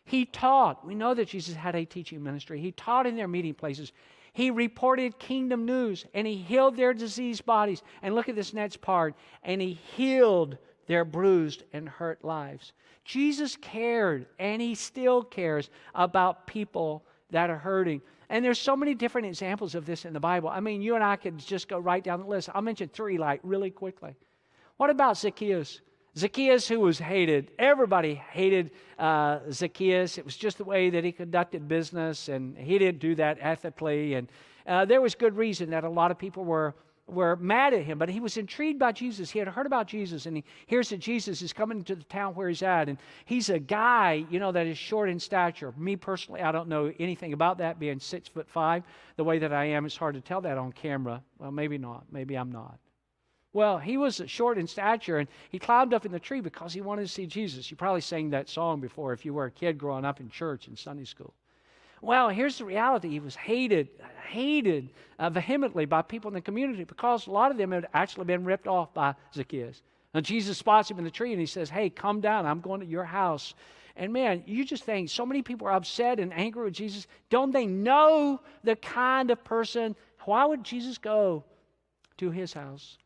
He taught. We know that Jesus had a teaching ministry. He taught in their meeting places. He reported kingdom news, and he healed their diseased bodies. And look at this next part. And he healed their bruised and hurt lives. Jesus cared, and he still cares about people that are hurting. And there's so many different examples of this in the Bible. I mean, you and I could just go right down the list. I'll mention three really quickly. What about Zacchaeus? Zacchaeus, who was hated. Everybody hated Zacchaeus. It was just the way that he conducted business, and he didn't do that ethically. And there was good reason that a lot of people were mad at him, but he was intrigued by Jesus. He had heard about Jesus, and he hears that Jesus is coming to the town where he's at, and he's a guy, that is short in stature. Me personally, I don't know anything about that, being 6'5". The way that I am, it's hard to tell that on camera. Well, maybe not. Maybe I'm not. Well, he was short in stature, and he climbed up in the tree because he wanted to see Jesus. You probably sang that song before if you were a kid growing up in church in Sunday school. Well, here's the reality. He was hated vehemently by people in the community because a lot of them had actually been ripped off by Zacchaeus. And Jesus spots him in the tree, and he says, hey, come down. I'm going to your house. And man, you just think so many people are upset and angry with Jesus. Don't they know the kind of person? Why would Jesus go to his house?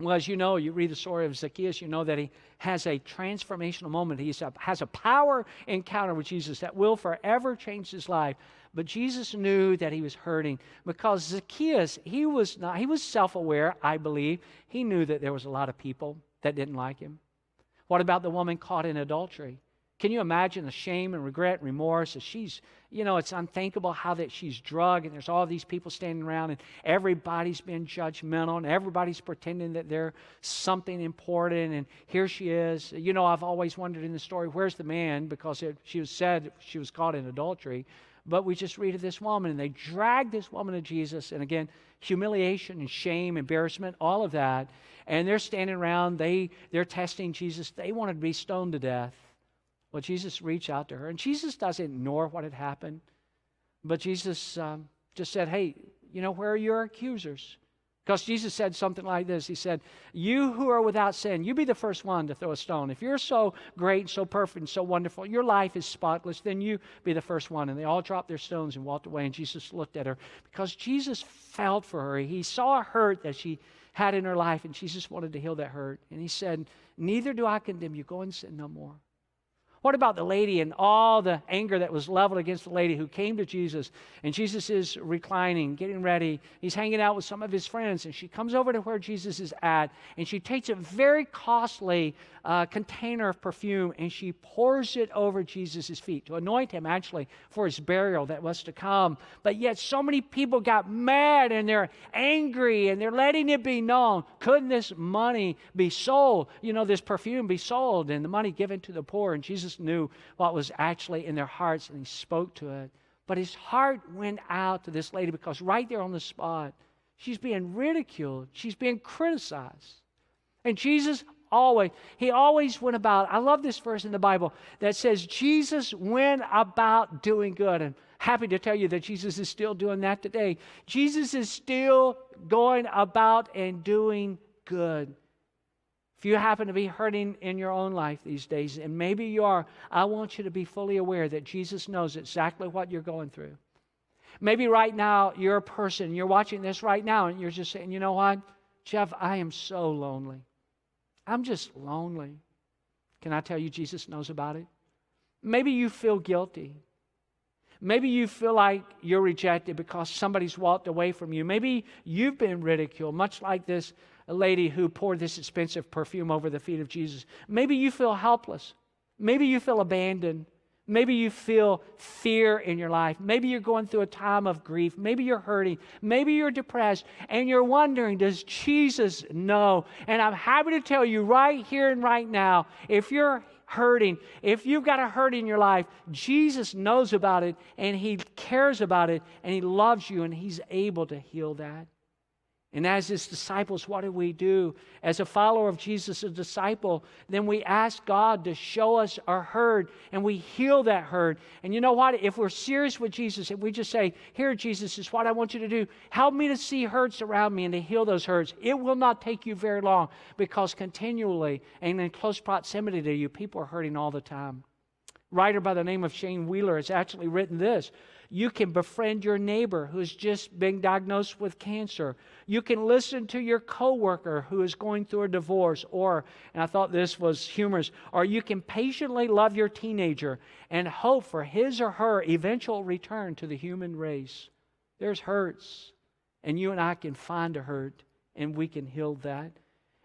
Well, as you know, you read the story of Zacchaeus, you know that he has a transformational moment. He has a power encounter with Jesus that will forever change his life. But Jesus knew that he was hurting because Zacchaeus, he was self-aware, I believe. He knew that there was a lot of people that didn't like him. What about the woman caught in adultery? Can you imagine the shame and regret and remorse as she's, it's unthinkable how that she's drugged and there's all these people standing around and everybody's been judgmental and everybody's pretending that they're something important, and here she is. I've always wondered in the story, where's the man? Because she was said she was caught in adultery. But we just read of this woman, and they dragged this woman to Jesus, and again, humiliation and shame, embarrassment, all of that. And they're standing around, they're testing Jesus. They wanted to be stoned to death. Well, Jesus reached out to her, and Jesus doesn't ignore what had happened, but Jesus just said, hey, where are your accusers? Because Jesus said something like this. He said, you who are without sin, you be the first one to throw a stone. If you're so great and so perfect and so wonderful, your life is spotless, then you be the first one. And they all dropped their stones and walked away, and Jesus looked at her because Jesus felt for her. He saw a hurt that she had in her life, and Jesus wanted to heal that hurt. And he said, neither do I condemn you. Go and sin no more. What about the lady and all the anger that was leveled against the lady who came to Jesus? And Jesus is reclining, getting ready. He's hanging out with some of his friends. And she comes over to where Jesus is at. And she takes a very costly container of perfume. And she pours it over Jesus' feet to anoint him, actually, for his burial that was to come. But yet so many people got mad and they're angry. And they're letting it be known. Couldn't this money be sold? This perfume be sold and the money given to the poor. And Jesus knew what was actually in their hearts, and he spoke to it. But his heart went out to this lady because right there on the spot, she's being ridiculed. She's being criticized. And Jesus always went about, I love this verse in the Bible that says Jesus went about doing good. And happy to tell you that Jesus is still doing that today. Jesus is still going about and doing good. If you happen to be hurting in your own life these days, and maybe you are, I want you to be fully aware that Jesus knows exactly what you're going through. Maybe right now you're a person, you're watching this right now, and you're just saying, you know what, Jeff, I am so lonely. I'm just lonely. Can I tell you Jesus knows about it? Maybe you feel guilty. Maybe you feel like you're rejected because somebody's walked away from you. Maybe you've been ridiculed, much like this lady who poured this expensive perfume over the feet of Jesus. Maybe you feel helpless. Maybe you feel abandoned. Maybe you feel fear in your life. Maybe you're going through a time of grief. Maybe you're hurting. Maybe you're depressed. And you're wondering, does Jesus know? And I'm happy to tell you right here and right now, if you're hurting, if you've got a hurt in your life, Jesus knows about it, and He cares about it, and He loves you, and He's able to heal that. And as His disciples, what do we do? As a follower of Jesus, a disciple, then we ask God to show us our hurt, and we heal that hurt. And you know what? If we're serious with Jesus, if we just say, here, Jesus, this is what I want you to do. Help me to see hurts around me and to heal those hurts. It will not take you very long, because continually and in close proximity to you, people are hurting all the time. A writer by the name of Shane Wheeler has actually written this. You can befriend your neighbor who's just been diagnosed with cancer. You can listen to your coworker who is going through a divorce, or, and I thought this was humorous, or you can patiently love your teenager and hope for his or her eventual return to the human race. There's hurts, and you and I can find a hurt, and we can heal that.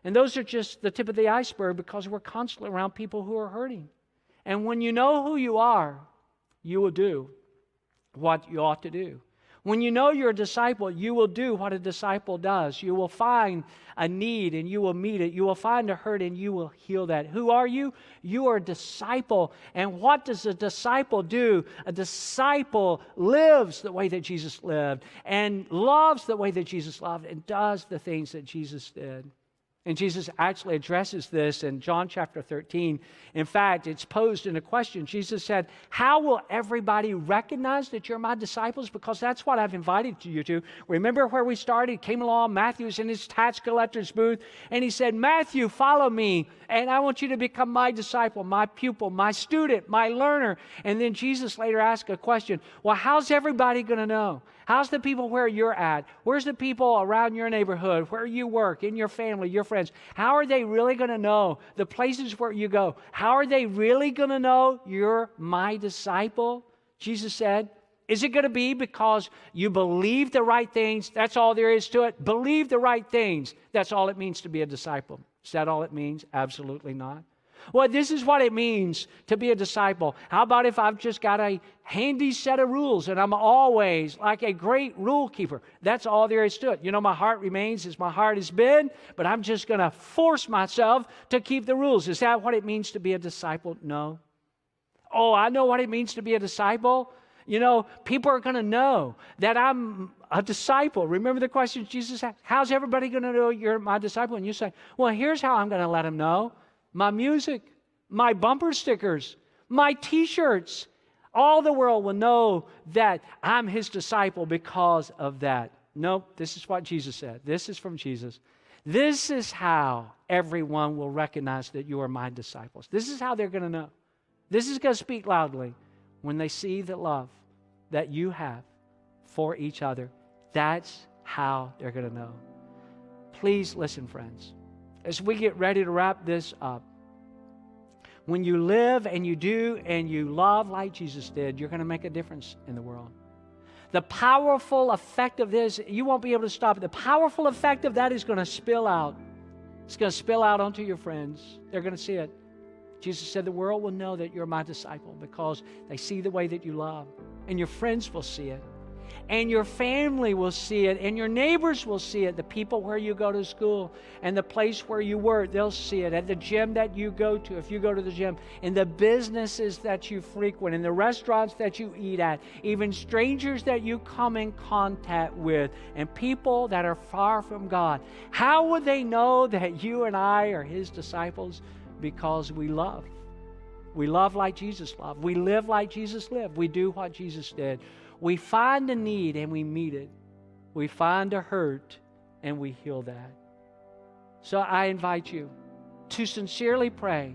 And those are just the tip of the iceberg, because we're constantly around people who are hurting. And when you know who you are, you will do what you ought to do. When you know you're a disciple, you will do what a disciple does. You will find a need and you will meet it. You will find a hurt and you will heal that. Who are you? You are a disciple. And what does a disciple do? A disciple lives the way that Jesus lived, and loves the way that Jesus loved, and does the things that Jesus did. And Jesus actually addresses this in John chapter 13. In fact, it's posed in a question. Jesus said, how will everybody recognize that you're my disciples? Because that's what I've invited you to. Remember where we started? Came along, Matthew's in his tax collector's booth, and he said, Matthew, follow me, and I want you to become my disciple, my pupil, my student, my learner. And then Jesus later asked a question, well, how's everybody going to know? How's the people where you're at? Where's the people around your neighborhood, where you work, in your family, your friends? How are they really going to know the places where you go? How are they really going to know you're my disciple? Jesus said, is it going to be because you believe the right things? That's all there is to it. Believe the right things. That's all it means to be a disciple. Is that all it means? Absolutely not. Well, this is what it means to be a disciple. How about if I've just got a handy set of rules and I'm always like a great rule keeper? That's all there is to it. You know, my heart remains as my heart has been, but I'm just going to force myself to keep the rules. Is that what it means to be a disciple? No. Oh, I know what it means to be a disciple. You know, people are going to know that I'm a disciple. Remember the question Jesus asked, how's everybody going to know you're my disciple? And you say, well, here's how I'm going to let them know. My music, my bumper stickers, my t-shirts. All the world will know that I'm His disciple because of that. Nope, this is what Jesus said. This is from Jesus. This is how everyone will recognize that you are my disciples. This is how they're going to know. This is going to speak loudly when they see the love that you have for each other. That's how they're going to know. Please listen, friends. As we get ready to wrap this up, when you live and you do and you love like Jesus did, you're going to make a difference in the world. The powerful effect of this, you won't be able to stop it. The powerful effect of that is going to spill out. It's going to spill out onto your friends. They're going to see it. Jesus said the world will know that you're my disciple because they see the way that you love. And your friends will see it. And your family will see it, and your neighbors will see it. The people where you go to school and the place where you work, they'll see it. At the gym that you go to, if you go to the gym, in the businesses that you frequent, in the restaurants that you eat at, even strangers that you come in contact with, and people that are far from God. How would they know that you and I are His disciples? Because we love. We love like Jesus loved. We live like Jesus lived. We do what Jesus did. We find a need and we meet it. We find a hurt and we heal that. So I invite you to sincerely pray.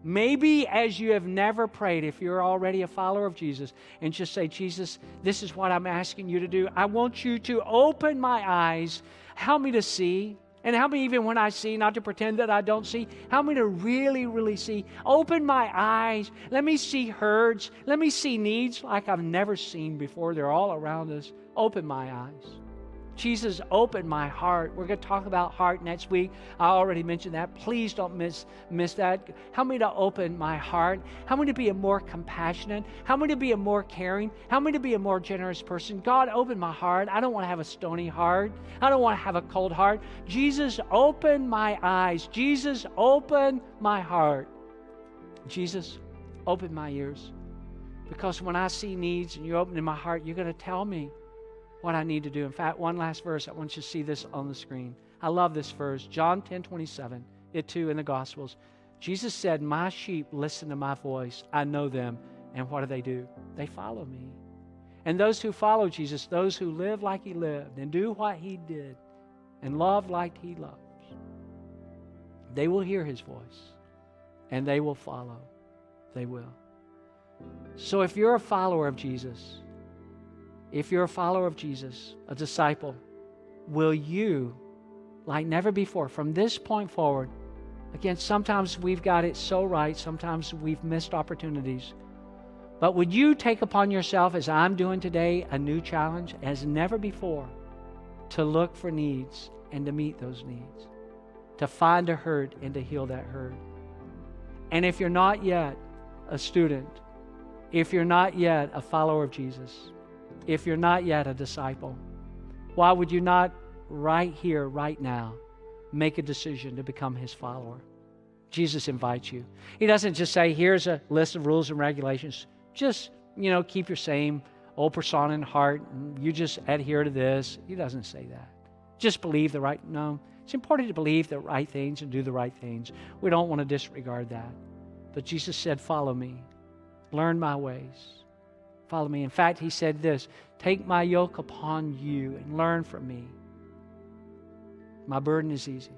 Maybe as you have never prayed, if you're already a follower of Jesus, and just say, Jesus, this is what I'm asking you to do. I want you to open my eyes. Help me to see. And help me even when I see, not to pretend that I don't see. Help me to really, really see. Open my eyes. Let me see hurts. Let me see needs like I've never seen before. They're all around us. Open my eyes. Jesus, open my heart. We're going to talk about heart next week. I already mentioned that. Please don't miss that. Help me to open my heart. Help me to be a more compassionate. Help me to be a more caring. Help me to be a more generous person. God, open my heart. I don't want to have a stony heart. I don't want to have a cold heart. Jesus, open my eyes. Jesus, open my heart. Jesus, open my ears. Because when I see needs and you open in my heart, you're going to tell me what I need to do. In fact, one last verse, I want you to see this on the screen. I love this verse, John 10:27, it too in the Gospels. Jesus said, my sheep listen to my voice. I know them. And what do? They follow me. And those who follow Jesus, those who live like he lived and do what he did and love like he loves, they will hear his voice and they will follow. They will. So if you're a follower of Jesus, a disciple, will you, like never before, from this point forward, again, sometimes we've got it so right, sometimes we've missed opportunities, but would you take upon yourself, as I'm doing today, a new challenge as never before, to look for needs and to meet those needs, to find a hurt and to heal that hurt? And if you're not yet a student, if you're not yet a follower of Jesus, if you're not yet a disciple, why would you not right here, right now, make a decision to become his follower? Jesus invites you. He doesn't just say, here's a list of rules and regulations. Just, keep your same old persona in heart. And you just adhere to this. He doesn't say that. Just believe the right. No, it's important to believe the right things and do the right things. We don't want to disregard that. But Jesus said, follow me. Learn my ways. Follow me. In fact, he said this, take my yoke upon you and learn from me. My burden is easy.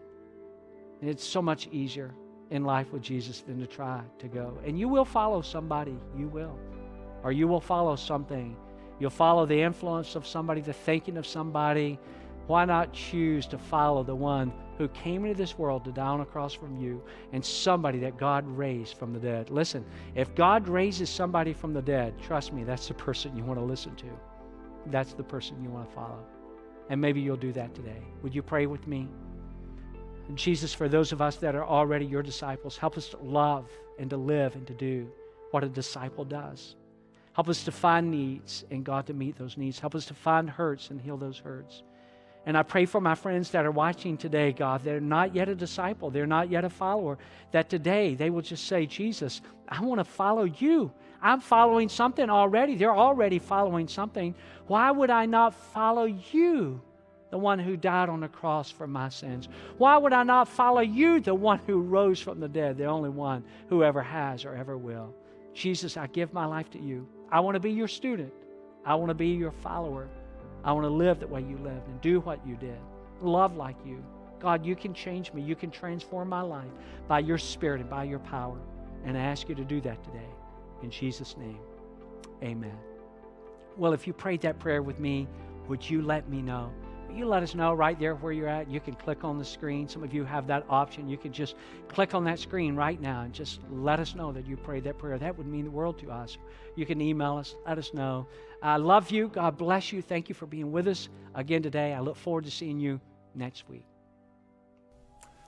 And it's so much easier in life with Jesus than to try to go. And you will follow somebody. You will. Or you will follow something. You'll follow the influence of somebody, the thinking of somebody. Why not choose to follow the one who came into this world to die on a cross from you, and somebody that God raised from the dead? Listen, if God raises somebody from the dead, trust me, that's the person you want to listen to. That's the person you want to follow. And maybe you'll do that today. Would you pray with me? Jesus, for those of us that are already your disciples, help us to love and to live and to do what a disciple does. Help us to find needs and God to meet those needs. Help us to find hurts and heal those hurts. And I pray for my friends that are watching today, God, they're not yet a disciple, they're not yet a follower, that today they will just say, Jesus, I want to follow you. I'm following something already. They're already following something. Why would I not follow you, the one who died on the cross for my sins? Why would I not follow you, the one who rose from the dead, the only one who ever has or ever will? Jesus, I give my life to you. I want to be your student. I want to be your follower. I want to live the way you lived and do what you did. Love like you. God, you can change me. You can transform my life by your Spirit and by your power. And I ask you to do that today. In Jesus' name, amen. Well, if you prayed that prayer with me, would you let me know? You let us know right there where you're at. You can click on the screen. Some of you have that option. You can just click on that screen right now and just let us know that you prayed that prayer. That would mean the world to us. You can email us. Let us know. I love you. God bless you. Thank you for being with us again today. I look forward to seeing you next week.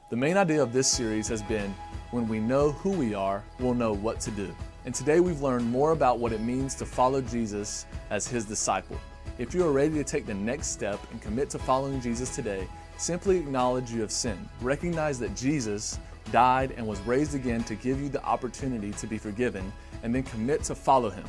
The main idea of this series has been, when we know who we are, we'll know what to do. And today we've learned more about what it means to follow Jesus as his disciple. If you are ready to take the next step and commit to following Jesus today, simply acknowledge you have sinned. Recognize that Jesus died and was raised again to give you the opportunity to be forgiven, and then commit to follow him.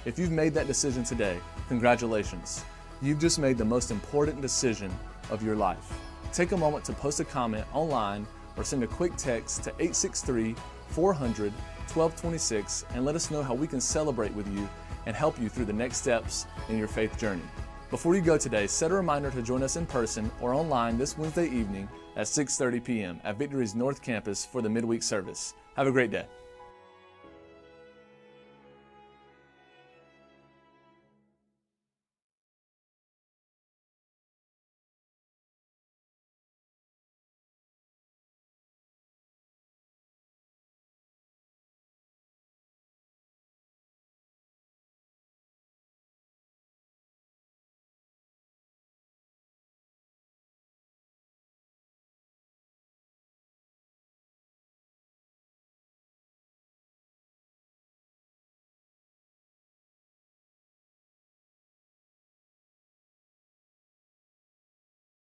If you've made that decision today, congratulations. You've just made the most important decision of your life. Take a moment to post a comment online or send a quick text to 863-400-1226 and let us know how we can celebrate with you and help you through the next steps in your faith journey. Before you go today, set a reminder to join us in person or online this Wednesday evening at 6:30 p.m. at Victory's North Campus for the midweek service. Have a great day.